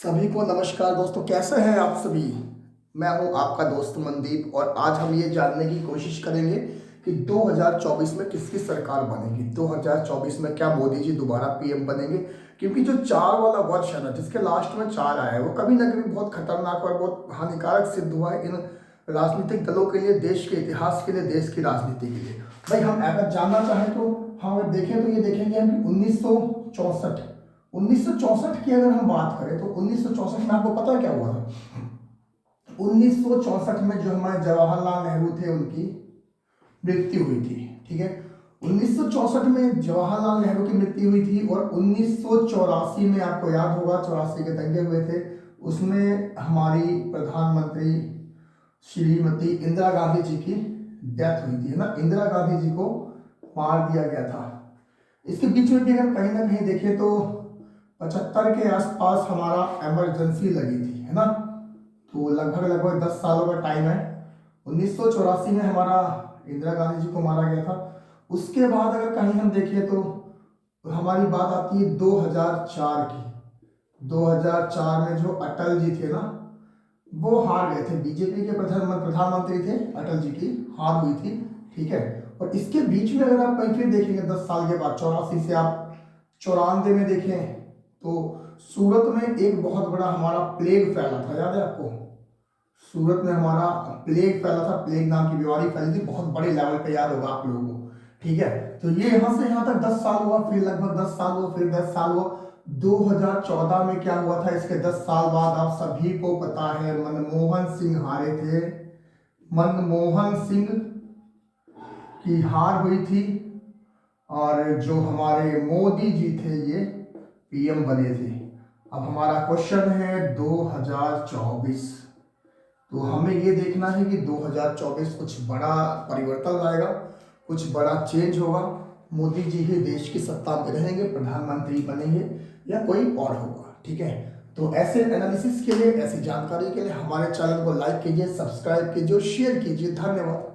सभी को नमस्कार दोस्तों, कैसे हैं आप सभी। मैं हूं आपका दोस्त मनदीप और आज हम ये जानने की कोशिश करेंगे कि 2024 में किसकी सरकार बनेगी। 2024 में क्या मोदी जी दोबारा पीएम बनेंगे, क्योंकि जो 4 वाला वर्ष है ना, जिसके लास्ट में 4 आया है, वो कभी ना कभी बहुत खतरनाक और बहुत हानिकारक सिद्ध हुआ है इन राजनीतिक दलों के लिए, देश के इतिहास के लिए, देश की राजनीति के लिए। भाई हम अगर जानना चाहें तो हम अगर देखें तो ये देखेंगे हम कि 1964 की अगर हम बात करें तो 1964 में आपको पता है क्या हुआ था। 1964 में जो हमारे जवाहरलाल नेहरू थे उनकी मृत्यु हुई थी। ठीक है, 1964 में जवाहरलाल नेहरू की मृत्यु हुई थी और 1984 में आपको याद होगा 84 के दंगे हुए थे, उसमें हमारी प्रधानमंत्री श्रीमती इंदिरा गांधी जी की डेथ हुई थी, है ना। इंदिरा गांधी जी को मार दिया गया था। इसके बीच में भी अगर कहीं ना कहीं देखें तो 75 के आसपास हमारा इमरजेंसी लगी थी, है ना। तो लगभग लगभग 10 सालों का टाइम है। 1984 में हमारा इंदिरा गांधी जी को मारा गया था। उसके बाद अगर कहीं हम देखें तो हमारी बात आती है 2004 की। 2004 में जो अटल जी थे ना, वो हार गए थे। बीजेपी के प्रधानमंत्री थे अटल जी, की हार हुई थी। ठीक है, और इसके बीच में अगर आप कहीं फिर देखेंगे 10 साल के बाद 84 से आप 94 में देखें तो सूरत में एक बहुत बड़ा हमारा प्लेग फैला था, याद है आपको। सूरत में हमारा प्लेग फैला था, प्लेग नाम की बीमारी फैली थी बहुत बड़े लेवल पे, याद होगा आप लोगों को। ठीक है, तो ये यहाँ से यहाँ तक 10 साल हुआ, फिर लगभग 10 साल हुआ, फिर 10 साल हुआ। 2014 में क्या हुआ था, इसके 10 साल बाद आप सभी को पता है मनमोहन सिंह हारे थे। मनमोहन सिंह की हार हुई थी और जो हमारे मोदी जी थे ये पीएम बने थे। अब हमारा क्वेश्चन है 2024, तो हमें ये देखना है कि 2024 कुछ बड़ा परिवर्तन लाएगा, कुछ बड़ा चेंज होगा। मोदी जी ही देश की सत्ता में रहेंगे, प्रधानमंत्री बनेंगे या कोई और होगा। ठीक है, तो ऐसे एनालिसिस के लिए, ऐसी जानकारी के लिए हमारे चैनल को लाइक कीजिए, सब्सक्राइब कीजिए और शेयर कीजिए। धन्यवाद।